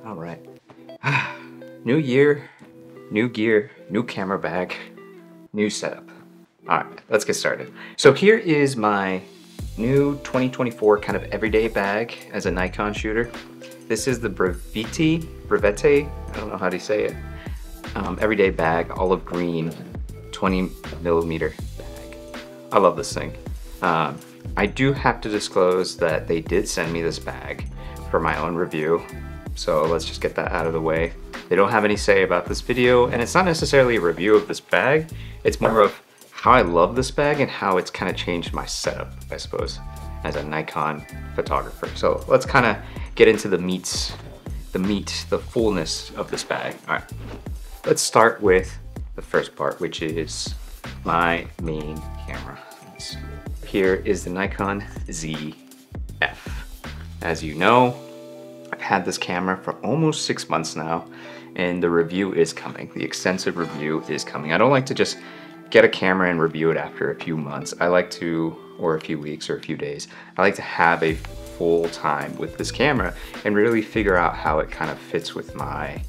All right. New year, new gear, new camera bag, new setup. All right, let's get started. So here is my new 2024 kind of everyday bag as a Nikon shooter. This is the Brevete, I don't know how to say it. Everyday bag, olive green, 20mm bag. I love this thing. I do have to disclose that they did send me this bag for my own review. So let's just get that out of the way. They don't have any say about this video, and it's not necessarily a review of this bag. It's more of how I love this bag and how it's kind of changed my setup, I suppose, as a Nikon photographer. So let's kind of get into the the fullness of this bag. All right, let's start with the first part, which is my main camera. Here is the Nikon ZF. As you know, I've had this camera for almost 6 months now, and the review is coming. The extensive review is coming. I don't like to just get a camera and review it after a few months. I like to, or a few weeks or a few days, I like to have a full time with this camera and really figure out how it kind of fits with my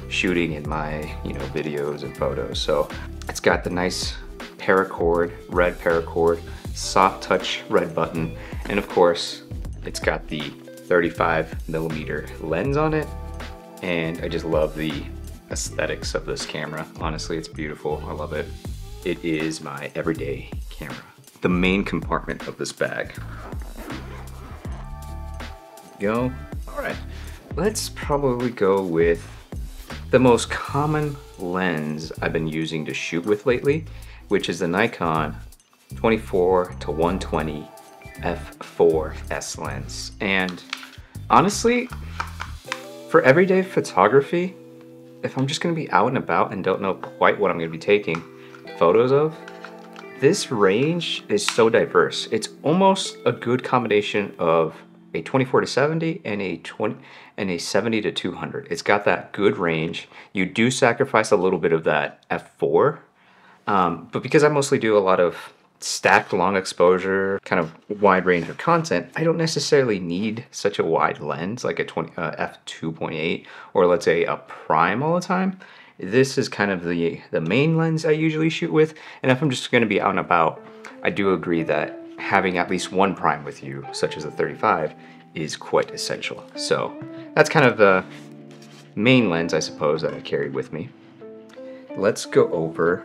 shooting and my, videos and photos. So it's got the nice paracord, red paracord, soft touch red button, and of course, it's got the 35mm lens on it, and I just love the aesthetics of this camera. Honestly, it's beautiful. I love it. It is my everyday camera. The main compartment of this bag. Go. All right, let's probably go with the most common lens I've been using to shoot with lately, which is the Nikon 24-120 f4S lens. And honestly, for everyday photography, if I'm just gonna be out and about and don't know quite what I'm gonna be taking photos of, this range is so diverse. It's almost a good combination of a 24-70 and a 70-200. It's got that good range. You do sacrifice a little bit of that f4, but because I mostly do a lot of stacked long exposure, kind of wide range of content, I don't necessarily need such a wide lens like a f2.8 or let's say a prime all the time. This is kind of the main lens I usually shoot with, and if I'm just going to be out and about, I do agree that having at least one prime with you, such as a 35, is quite essential. So that's kind of the main lens, I suppose, that I carried with me. Let's go over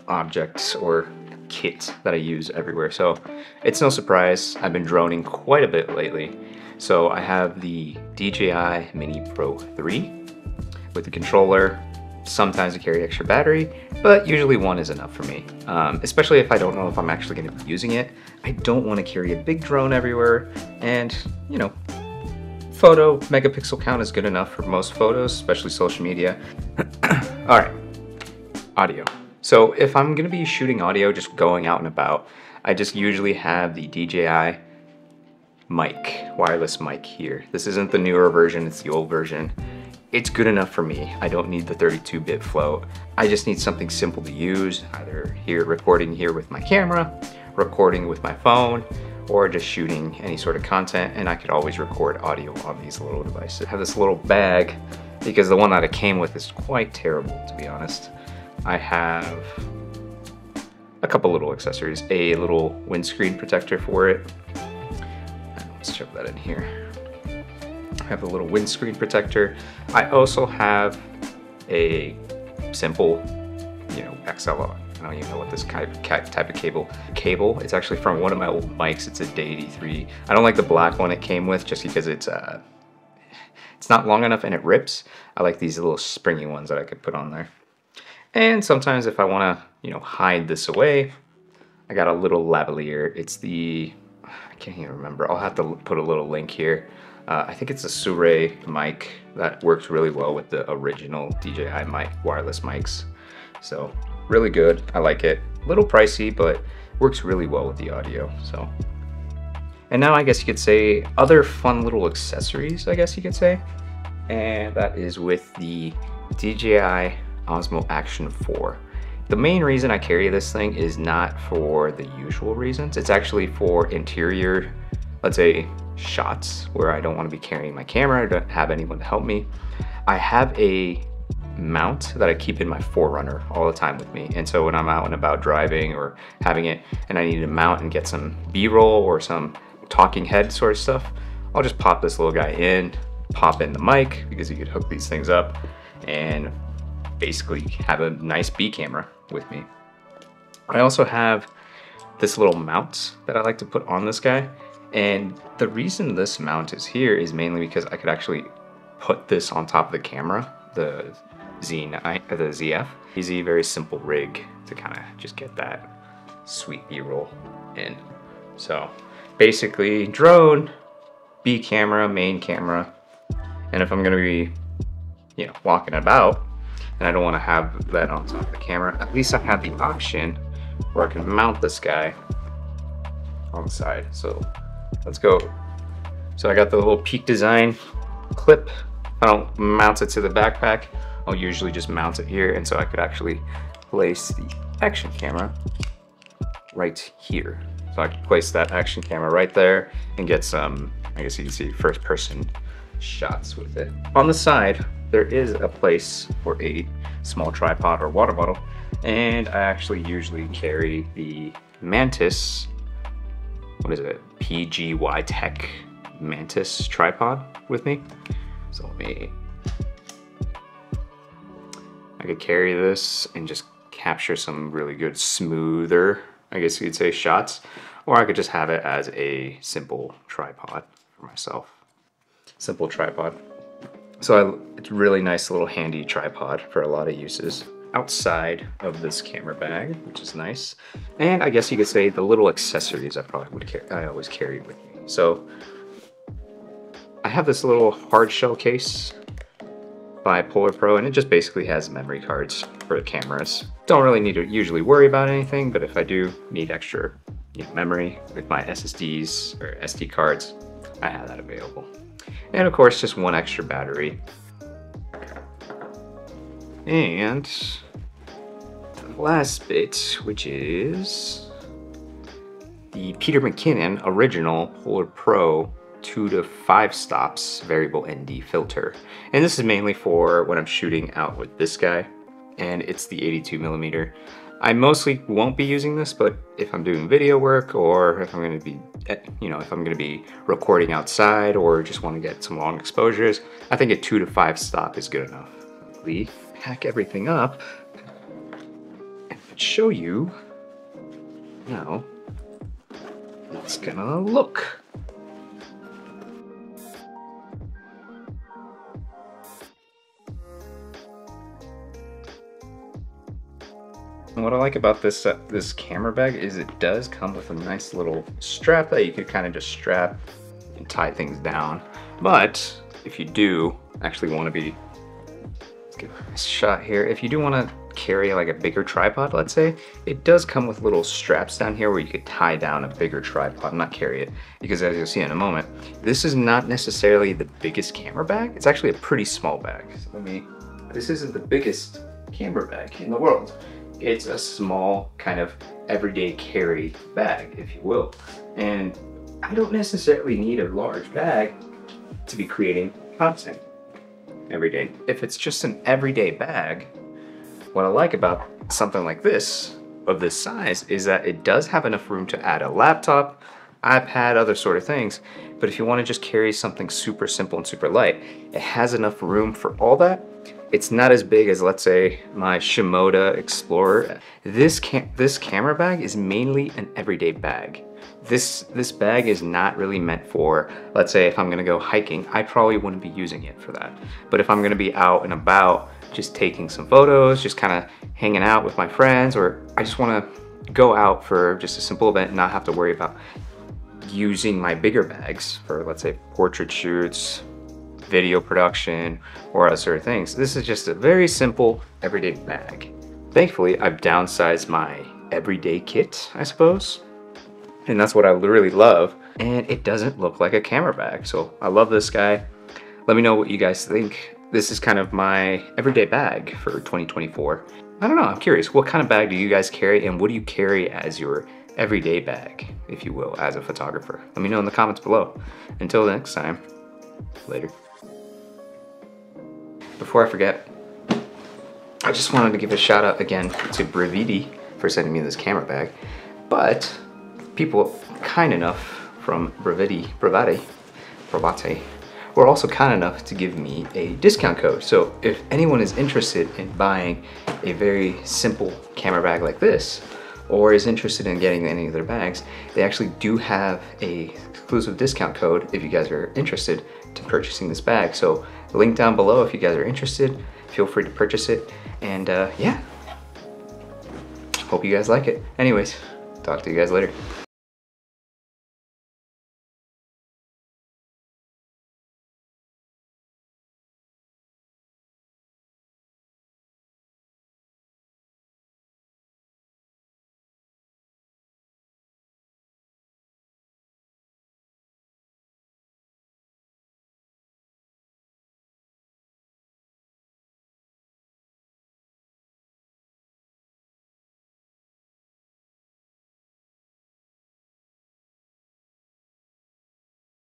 objects or kit that I use everywhere. So it's no surprise, I've been droning quite a bit lately. So I have the DJI Mini Pro 3 with the controller. Sometimes I carry extra battery, but usually one is enough for me, especially if I don't know if I'm actually going to be using it. I don't want to carry a big drone everywhere, and photo megapixel count is good enough for most photos, especially social media. All right, audio. So if I'm going to be shooting audio, just going out and about, I just usually have the DJI mic, wireless mic here. This isn't the newer version, it's the old version. It's good enough for me. I don't need the 32-bit float. I just need something simple to use, either here, recording here with my camera, recording with my phone, or just shooting any sort of content, and I could always record audio on these little devices. I have this little bag, because the one that it came with is quite terrible, to be honest. I have a couple little accessories, a little windscreen protector for it. Let's shove that in here. I have a little windscreen protector. I also have a simple, XLR. I don't even know what this type of cable. It's actually from one of my old mics. It's a D83. I don't like the black one it came with just because it's not long enough and it rips. I like these little springy ones that I could put on there. And sometimes if I want to, hide this away, I got a little lavalier. It's the, I can't even remember. I'll have to put a little link here. I think it's a Shure mic that works really well with the original DJI mic, wireless mics. So really good. I like it. A little pricey, but works really well with the audio. So, and now I guess you could say other fun little accessories, I guess you could say. And that is with the DJI Osmo Action 4. The main reason I carry this thing is not for the usual reasons. It's actually for interior, let's say, shots where I don't want to be carrying my camera or don't have anyone to help me. I have a mount that I keep in my 4Runner all the time with me. And so when I'm out and about driving or having it and I need to mount and get some B-roll or some talking head sort of stuff, I'll just pop this little guy in, pop in the mic, because you could hook these things up and basically have a nice B camera with me. I also have this little mount that I like to put on this guy. And the reason this mount is here is mainly because I could actually put this on top of the camera, the ZF. Easy, very simple rig to kind of just get that sweet B-roll in. So basically drone, B camera, main camera. And if I'm gonna be, walking about and I don't wanna have that on top of the camera, at least I have the option where I can mount this guy on the side. So let's go. So I got the little Peak Design clip. I don't mount it to the backpack. I'll usually just mount it here, and so I could actually place the action camera right here. So I could place that action camera right there and get some, I guess you can see, first person shots with it. On the side, there is a place for a small tripod or water bottle, and I actually usually carry the Mantis, what is it, PGY Tech Mantis tripod with me. So I could carry this and just capture some really good smoother, I guess you could say, shots, or I could just have it as a simple tripod for myself. Simple tripod. So it's a really nice little handy tripod for a lot of uses. Outside of this camera bag, which is nice. And I guess you could say the little accessories I always carry with me. So I have this little hard shell case by Polar Pro, and it just basically has memory cards for the cameras. Don't really need to usually worry about anything, but if I do need extra memory with my SSDs or SD cards, I have that available. And of course, just one extra battery. And the last bit, which is the Peter McKinnon original Polar Pro 2 to 5 stops variable ND filter. And this is mainly for when I'm shooting out with this guy, and it's the 82mm. I mostly won't be using this, but if I'm doing video work, or if I'm going to be, if I'm going to be recording outside or just want to get some long exposures, I think a 2 to 5 stop is good enough. We pack everything up and show you how it's gonna look. And what I like about this camera bag is it does come with a nice little strap that you could kind of just strap and tie things down. But if you do actually want to be, let's get a nice shot here. If you do want to carry like a bigger tripod, let's say, it does come with little straps down here where you could tie down a bigger tripod, not carry it, because as you'll see in a moment, this is not necessarily the biggest camera bag. It's actually a pretty small bag. So this isn't the biggest camera bag in the world. It's a small kind of everyday carry bag, if you will. And I don't necessarily need a large bag to be creating content every day. If it's just an everyday bag, what I like about something like this, of this size, is that it does have enough room to add a laptop, iPad, other sort of things. But if you want to just carry something super simple and super light, it has enough room for all that. It's not as big as, let's say, my Shimoda Explorer. This camera bag is mainly an everyday bag. This bag is not really meant for, let's say if I'm gonna go hiking, I probably wouldn't be using it for that. But if I'm gonna be out and about, just taking some photos, just kind of hanging out with my friends, or I just wanna go out for just a simple event and not have to worry about using my bigger bags for, let's say, portrait shoots, video production, or other sort of things. This is just a very simple everyday bag. Thankfully, I've downsized my everyday kit, I suppose. And that's what I really love. And it doesn't look like a camera bag. So I love this guy. Let me know what you guys think. This is kind of my everyday bag for 2024. I don't know, I'm curious. What kind of bag do you guys carry, and what do you carry as your everyday bag, if you will, as a photographer? Let me know in the comments below. Until next time, later. Before I forget, I just wanted to give a shout out again to Braviti for sending me this camera bag, but people kind enough from Bravati were also kind enough to give me a discount code. So if anyone is interested in buying a very simple camera bag like this, or is interested in getting any of their bags, they actually do have a exclusive discount code if you guys are interested to purchasing this bag. So link down below if you guys are interested, feel free to purchase it. And yeah, hope you guys like it. Anyways, talk to you guys later.